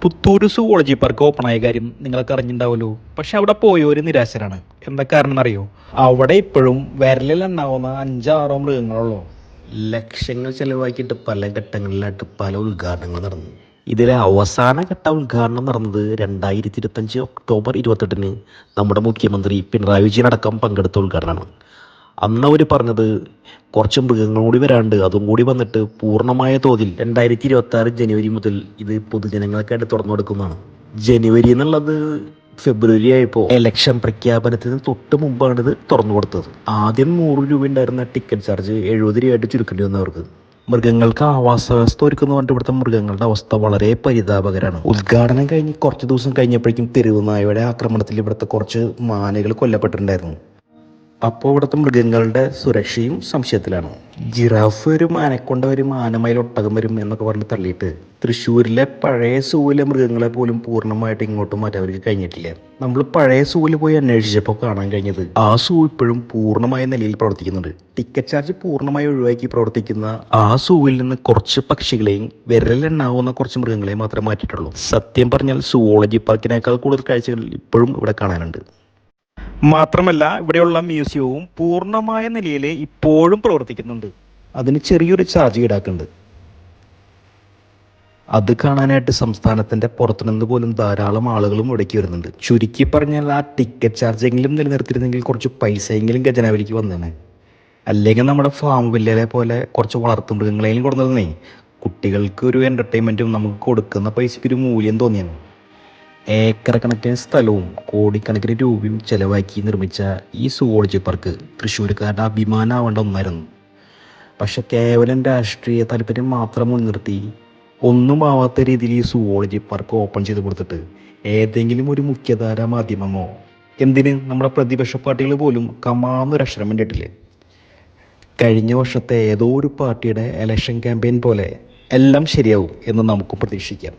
Puthur zoology park ഓപ്പണായ കാര്യം നിങ്ങളൊക്കെ അറിഞ്ഞിട്ടുണ്ടാവുമല്ലോ. പക്ഷെ അവിടെ പോയവര് നിരാശരാണ്. എന്താ കാരണം എന്നറിയോ? അവിടെ ഇപ്പോഴും വിരലിലെണ്ണാവുന്ന 5-6 മൃഗങ്ങളുള്ളൂ. ലക്ഷങ്ങൾ ചെലവാക്കിയിട്ട് പല ഘട്ടങ്ങളിലായിട്ട് പല ഉദ്ഘാടനങ്ങൾ നടന്നു. ഇതിലെ അവസാന ഘട്ട ഉദ്ഘാടനം നടന്നത് 2025 ഒക്ടോബർ 28 നമ്മുടെ മുഖ്യമന്ത്രി പിണറായി വിജയൻ അടക്കം പങ്കെടുത്ത ഉദ്ഘാടനമാണ്. അന്ന് അവർ പറഞ്ഞത് കുറച്ച് മൃഗങ്ങൾ കൂടി വരാണ്ട്, അതും കൂടി വന്നിട്ട് പൂർണ്ണമായ തോതിൽ 2026 ജനുവരി മുതൽ ഇത് പൊതുജനങ്ങൾക്കായിട്ട് തുറന്നു കൊടുക്കുന്നതാണ്. ജനുവരി എന്നുള്ളത് ഫെബ്രുവരി ആയപ്പോൾ ഇലക്ഷൻ പ്രഖ്യാപനത്തിന് തൊട്ട് മുമ്പാണ് ഇത് തുറന്നു കൊടുത്തത്. ആദ്യം 100 രൂപ ഉണ്ടായിരുന്ന ടിക്കറ്റ് ചാർജ് 70 രൂപയായിട്ട് ചുരുക്കേണ്ടി വന്നവർക്ക്. മൃഗങ്ങൾക്ക് ആവാസ വ്യവസ്ഥ ഒരുക്കുന്ന പറഞ്ഞിട്ട് ഇവിടുത്തെ മൃഗങ്ങളുടെ അവസ്ഥ വളരെ പരിതാപകരമാണ്. ഉദ്ഘാടനം കഴിഞ്ഞ് കുറച്ച് ദിവസം കഴിഞ്ഞപ്പോഴേക്കും തെരുവ് നായയുടെ ആക്രമണത്തിൽ ഇവിടുത്തെ കുറച്ച് മാനുകൾ കൊല്ലപ്പെട്ടിട്ടുണ്ടായിരുന്നു. അപ്പോൾ ഇവിടുത്തെ മൃഗങ്ങളുടെ സുരക്ഷയും സംശയത്തിലാണ്. ജിറാഫ് വരും, ആനക്കൊണ്ട വരും, ആനമയിൽ ഒട്ടകം വരും എന്നൊക്കെ പറഞ്ഞ് തള്ളിയിട്ട് തൃശ്ശൂരിലെ പഴയ സൂവിലെ മൃഗങ്ങളെ പോലും പൂർണ്ണമായിട്ട് ഇങ്ങോട്ട് മാറ്റാൻ അവർക്ക് കഴിഞ്ഞിട്ടില്ല. നമ്മൾ പഴയ സൂവിൽ പോയി അന്വേഷിച്ചപ്പോൾ കാണാൻ കഴിഞ്ഞത് ആ സൂ ഇപ്പോഴും പൂർണ്ണമായ നിലയിൽ പ്രവർത്തിക്കുന്നുണ്ട്. ടിക്കറ്റ് ചാർജ് പൂർണ്ണമായി ഒഴിവാക്കി പ്രവർത്തിക്കുന്ന ആ സൂവിൽ നിന്ന് കുറച്ച് പക്ഷികളെയും വിരലിലെണ്ണാവുന്ന കുറച്ച് മൃഗങ്ങളെയും മാത്രമേ മാറ്റിയിട്ടുള്ളൂ. സത്യം പറഞ്ഞാൽ സുവോളജി പാർക്കിനേക്കാൾ കൂടുതൽ കാഴ്ചകൾ ഇപ്പോഴും ഇവിടെ കാണാനുണ്ട്. മാത്രമല്ല ഇവിടെയുള്ള മ്യൂസിയവും പൂർണ്ണമായ നിലയിൽ ഇപ്പോഴും പ്രവർത്തിക്കുന്നുണ്ട്. അതിന് ചെറിയൊരു ചാർജ് ഈടാക്കുന്നുണ്ട്. അത് കാണാനായിട്ട് സംസ്ഥാനത്തിന്റെ പുറത്തുനിന്ന് പോലും ധാരാളം ആളുകളും ഇവിടേക്ക് വരുന്നുണ്ട്. ചുരുക്കി പറഞ്ഞാൽ ആ ടിക്കറ്റ് ചാർജ് എങ്കിലും നിലനിർത്തിയിരുന്നെങ്കിൽ കുറച്ച് പൈസയെങ്കിലും ഖജനാവിലേക്ക് വന്നേനെ. അല്ലെങ്കിൽ നമ്മുടെ ഫാം വില്ലയിലെ പോലെ കുറച്ച് വളർത്തുമൃഗങ്ങളെയും കൊടുക്കുന്നതേ കുട്ടികൾക്ക് ഒരു എന്റർടൈൻമെന്റും നമുക്ക് കൊടുക്കുന്ന പൈസയ്ക്ക് ഒരു മൂല്യം തോന്നിയാണ്. ഏക്കർ കണക്കിന് സ്ഥലവും കോടിക്കണക്കിന് രൂപയും ചെലവാക്കി നിർമ്മിച്ച ഈ സുവോളജി പാർക്ക് തൃശ്ശൂർക്കാരുടെ അഭിമാനമാവേണ്ട ഒന്നായിരുന്നു. പക്ഷെ കേവലം രാഷ്ട്രീയ താല്പര്യം മാത്രം മുൻനിർത്തി ഒന്നും ആവാത്ത രീതിയിൽ ഈ സുവോളജി പാർക്ക് ഓപ്പൺ ചെയ്ത് കൊടുത്തിട്ട് ഏതെങ്കിലും ഒരു മുഖ്യധാര മാധ്യമമോ, എന്തിന് നമ്മുടെ പ്രതിപക്ഷ പാർട്ടികൾ പോലും കമാന്നൊരക്ഷരം വേണ്ടിയിട്ടില്ലേ. കഴിഞ്ഞ വർഷത്തെ ഏതോ ഒരു പാർട്ടിയുടെ ഇലക്ഷൻ ക്യാമ്പയിൻ പോലെ എല്ലാം ശരിയാവും എന്ന് നമുക്ക് പ്രതീക്ഷിക്കാം.